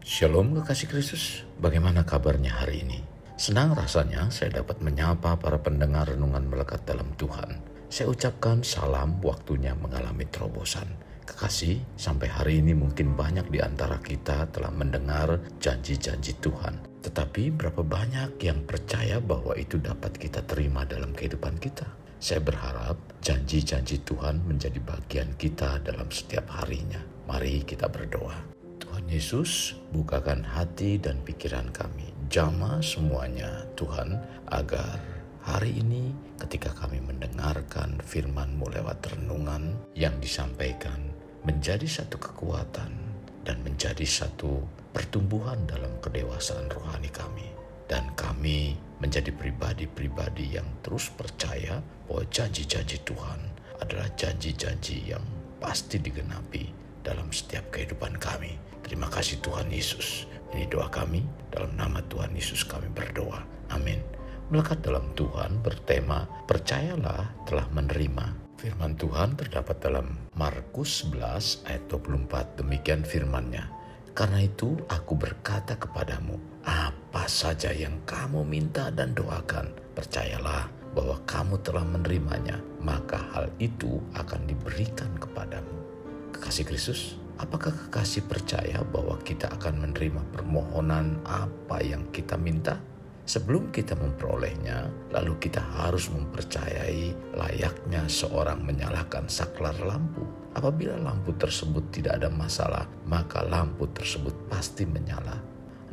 Shalom kekasih Kristus, bagaimana kabarnya hari ini? Senang rasanya saya dapat menyapa para pendengar renungan melekat dalam Tuhan. Saya ucapkan salam waktunya mengalami terobosan. Kekasih, sampai hari ini mungkin banyak di antara kita telah mendengar janji-janji Tuhan. Tetapi berapa banyak yang percaya bahwa itu dapat kita terima dalam kehidupan kita? Saya berharap janji-janji Tuhan menjadi bagian kita dalam setiap harinya. Mari kita berdoa. Tuhan Yesus, bukakan hati dan pikiran kami, jamah semuanya Tuhan, agar hari ini ketika kami mendengarkan firman-Mu lewat renungan yang disampaikan, menjadi satu kekuatan dan menjadi satu pertumbuhan dalam kedewasaan rohani kami. Dan kami menjadi pribadi-pribadi yang terus percaya bahwa janji-janji Tuhan adalah janji-janji yang pasti digenapi dalam setiap kehidupan kami. Terima kasih Tuhan Yesus. Ini doa kami, dalam nama Tuhan Yesus kami berdoa. Amin. Melekat dalam Tuhan bertema, percayalah telah menerima. Firman Tuhan terdapat dalam Markus 11 ayat 24. Demikian firman-Nya. Karena itu aku berkata kepadamu, apa saja yang kamu minta dan doakan, percayalah bahwa kamu telah menerimanya, maka hal itu akan diberikan kepadamu. Kekasih Kristus, apakah kekasih percaya bahwa kita akan menerima permohonan apa yang kita minta? Sebelum kita memperolehnya, lalu kita harus mempercayai layaknya seorang menyalakan saklar lampu. Apabila lampu tersebut tidak ada masalah, maka lampu tersebut pasti menyala.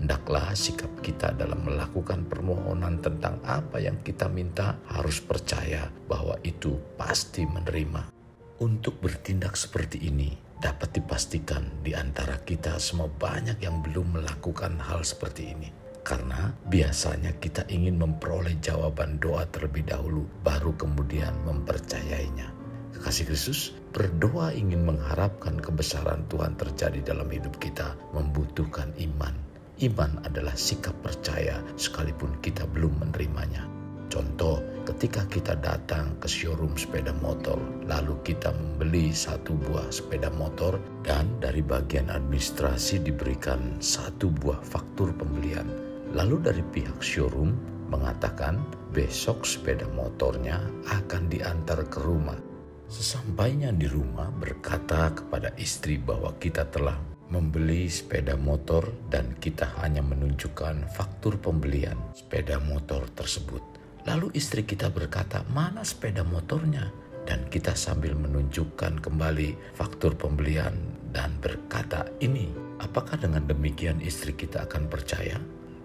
Hendaklah sikap kita dalam melakukan permohonan tentang apa yang kita minta harus percaya bahwa itu pasti menerima. Untuk bertindak seperti ini, dapat dipastikan di antara kita semua banyak yang belum melakukan hal seperti ini. Karena biasanya kita ingin memperoleh jawaban doa terlebih dahulu, baru kemudian mempercayainya. Kekasih Kristus, berdoa ingin mengharapkan kebesaran Tuhan terjadi dalam hidup kita membutuhkan iman. Iman adalah sikap percaya sekalipun kita belum menerimanya. Contoh, ketika kita datang ke showroom sepeda motor, lalu kita membeli satu buah sepeda motor dan dari bagian administrasi diberikan satu buah faktur pembelian. Lalu dari pihak showroom mengatakan besok sepeda motornya akan diantar ke rumah. Sesampainya di rumah berkata kepada istri bahwa kita telah membeli sepeda motor dan kita hanya menunjukkan faktur pembelian sepeda motor tersebut. Lalu istri kita berkata, mana sepeda motornya? Dan kita sambil menunjukkan kembali faktur pembelian dan berkata, ini. Apakah dengan demikian istri kita akan percaya?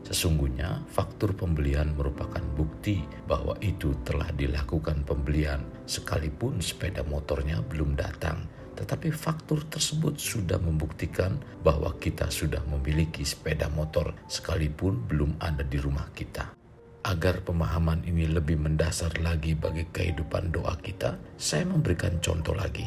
Sesungguhnya faktur pembelian merupakan bukti bahwa itu telah dilakukan pembelian sekalipun sepeda motornya belum datang. Tetapi faktur tersebut sudah membuktikan bahwa kita sudah memiliki sepeda motor sekalipun belum ada di rumah kita. Agar pemahaman ini lebih mendasar lagi bagi kehidupan doa kita, saya memberikan contoh lagi.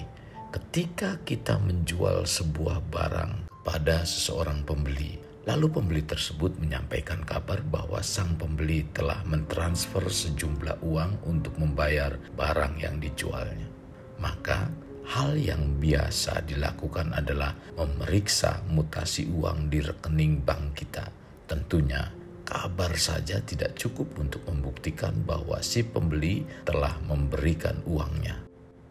Ketika kita menjual sebuah barang pada seseorang pembeli, lalu pembeli tersebut menyampaikan kabar bahwa sang pembeli telah mentransfer sejumlah uang untuk membayar barang yang dijualnya. Maka hal yang biasa dilakukan adalah memeriksa mutasi uang di rekening bank kita. Tentunya kabar saja tidak cukup untuk membuktikan bahwa si pembeli telah memberikan uangnya.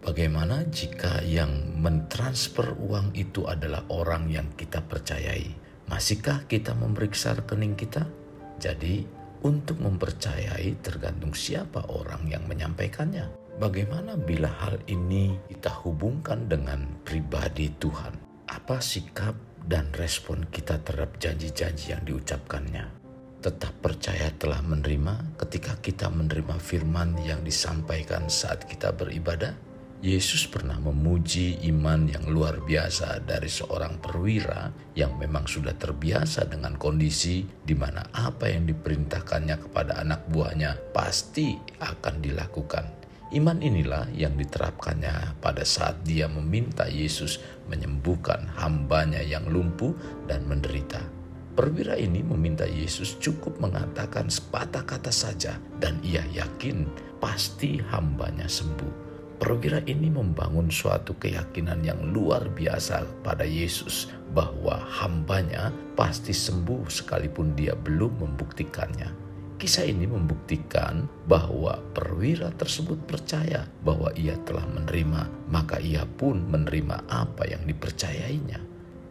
Bagaimana jika yang mentransfer uang itu adalah orang yang kita percayai? Masihkah kita memeriksa rekening kita? Jadi, untuk mempercayai tergantung siapa orang yang menyampaikannya. Bagaimana bila hal ini kita hubungkan dengan pribadi Tuhan? Apa sikap dan respon kita terhadap janji-janji yang diucapkannya? Tetap percaya telah menerima ketika kita menerima firman yang disampaikan saat kita beribadah. Yesus pernah memuji iman yang luar biasa dari seorang perwira yang memang sudah terbiasa dengan kondisi di mana apa yang diperintahkannya kepada anak buahnya pasti akan dilakukan. Iman inilah yang diterapkannya pada saat dia meminta Yesus menyembuhkan hambanya yang lumpuh dan menderita. Perwira ini meminta Yesus cukup mengatakan sepatah kata saja dan ia yakin pasti hambanya sembuh. Perwira ini membangun suatu keyakinan yang luar biasa pada Yesus bahwa hambanya pasti sembuh sekalipun dia belum membuktikannya. Kisah ini membuktikan bahwa perwira tersebut percaya bahwa ia telah menerima, maka ia pun menerima apa yang dipercayainya.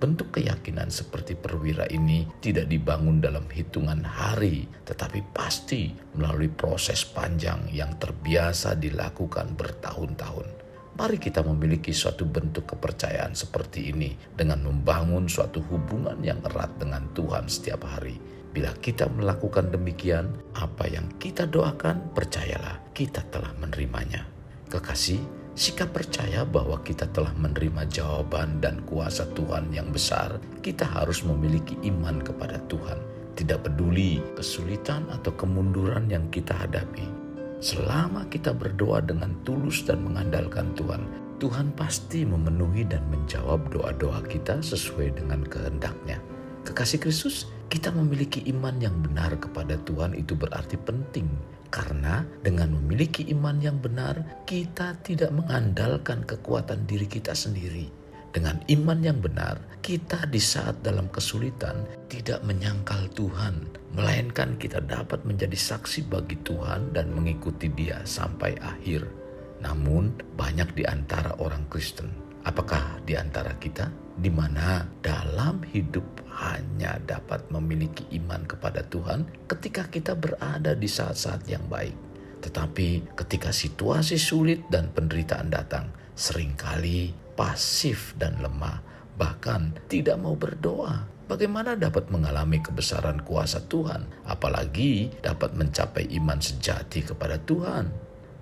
Bentuk keyakinan seperti perwira ini tidak dibangun dalam hitungan hari, tetapi pasti melalui proses panjang yang terbiasa dilakukan bertahun-tahun. Mari kita memiliki suatu bentuk kepercayaan seperti ini dengan membangun suatu hubungan yang erat dengan Tuhan setiap hari. Bila kita melakukan demikian, apa yang kita doakan, percayalah kita telah menerimanya. Kekasih, sikap percaya bahwa kita telah menerima jawaban dan kuasa Tuhan yang besar, kita harus memiliki iman kepada Tuhan. Tidak peduli kesulitan atau kemunduran yang kita hadapi. Selama kita berdoa dengan tulus dan mengandalkan Tuhan, Tuhan pasti memenuhi dan menjawab doa-doa kita sesuai dengan kehendak-Nya. Kekasih Kristus, kita memiliki iman yang benar kepada Tuhan itu berarti penting. Karena dengan memiliki iman yang benar, kita tidak mengandalkan kekuatan diri kita sendiri. Dengan iman yang benar, kita di saat dalam kesulitan tidak menyangkal Tuhan, melainkan kita dapat menjadi saksi bagi Tuhan dan mengikuti Dia sampai akhir. Namun, banyak di antara orang Kristen, apakah di antara kita, di mana dalam hidup hanya dapat memiliki iman kepada Tuhan ketika kita berada di saat-saat yang baik. Tetapi ketika situasi sulit dan penderitaan datang, seringkali pasif dan lemah, bahkan tidak mau berdoa. Bagaimana dapat mengalami kebesaran kuasa Tuhan, apalagi dapat mencapai iman sejati kepada Tuhan?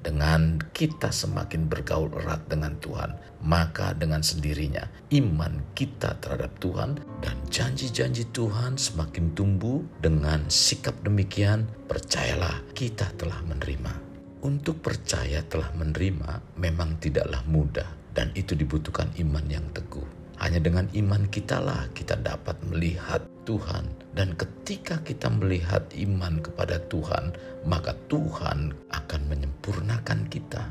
Dengan kita semakin bergaul erat dengan Tuhan, maka dengan sendirinya iman kita terhadap Tuhan dan janji-janji Tuhan semakin tumbuh. Dengan sikap demikian, percayalah kita telah menerima. Untuk percaya telah menerima memang tidaklah mudah, dan itu dibutuhkan iman yang teguh. Hanya dengan iman kitalah kita dapat melihat Tuhan. Dan ketika kita melihat iman kepada Tuhan, maka Tuhan akan menyempurnakan kita.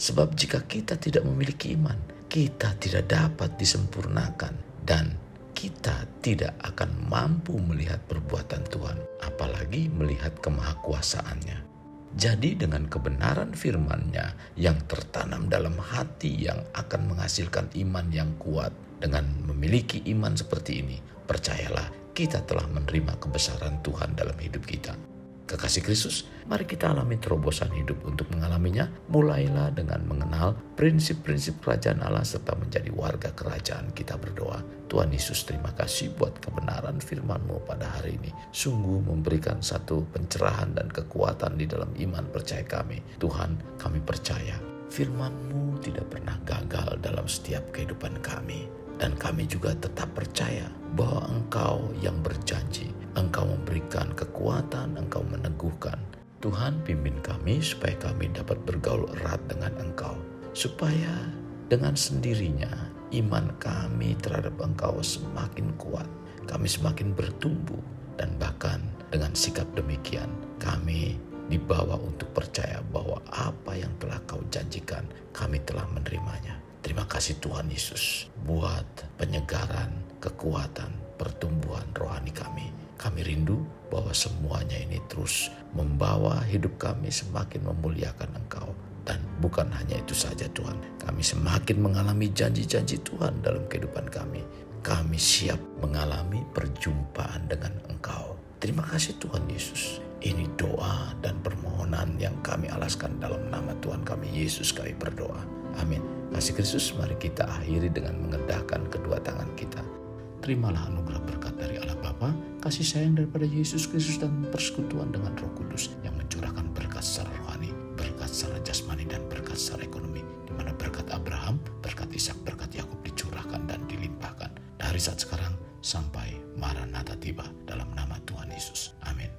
Sebab jika kita tidak memiliki iman, kita tidak dapat disempurnakan. Dan kita tidak akan mampu melihat perbuatan Tuhan, apalagi melihat kemahakuasaannya. Jadi dengan kebenaran firman-Nya yang tertanam dalam hati yang akan menghasilkan iman yang kuat, dengan memiliki iman seperti ini, percayalah kita telah menerima kebesaran Tuhan dalam hidup kita. Kekasih Kristus, mari kita alami terobosan hidup. Untuk mengalaminya, mulailah dengan mengenal prinsip-prinsip kerajaan Allah serta menjadi warga kerajaan. Kita berdoa. Tuhan Yesus, terima kasih buat kebenaran firman-Mu pada hari ini. Sungguh memberikan satu pencerahan dan kekuatan di dalam iman percaya kami. Tuhan, kami percaya firman-Mu tidak pernah gagal dalam setiap kehidupan kami. Dan kami juga tetap percaya bahwa Engkau yang berjanji, Engkau memberikan kekuatan, Engkau meneguhkan. Tuhan, pimpin kami supaya kami dapat bergaul erat dengan Engkau. Supaya dengan sendirinya iman kami terhadap Engkau semakin kuat. Kami semakin bertumbuh, dan bahkan dengan sikap demikian kami dibawa untuk percaya bahwa apa yang telah Kau janjikan, kami telah menerimanya. Terima kasih Tuhan Yesus buat penyegaran, kekuatan, pertumbuhan rohani kami. Kami rindu bahwa semuanya ini terus membawa hidup kami semakin memuliakan Engkau. Dan bukan hanya itu saja Tuhan, kami semakin mengalami janji-janji Tuhan dalam kehidupan kami. Kami siap mengalami perjumpaan dengan Engkau. Terima kasih Tuhan Yesus. Ini doa dan permohonan yang kami alaskan dalam nama Tuhan kami Yesus, kami berdoa. Amin. Kasih Kristus, mari kita akhiri dengan mengendahkan kedua tangan kita. Terimalah anugerah berkat dari Allah Bapa, kasih sayang daripada Yesus Kristus, dan persekutuan dengan Roh Kudus yang mencurahkan berkat secara rohani, berkat secara jasmani, dan berkat secara ekonomi, di mana berkat Abraham, berkat Ishak, berkat Yakub dicurahkan dan dilimpahkan dari saat sekarang sampai Maranatha tiba, dalam nama Tuhan Yesus. Amin.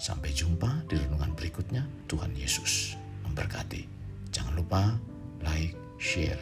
Sampai jumpa di renungan berikutnya. Tuhan Yesus memberkati. Jangan lupa like, share,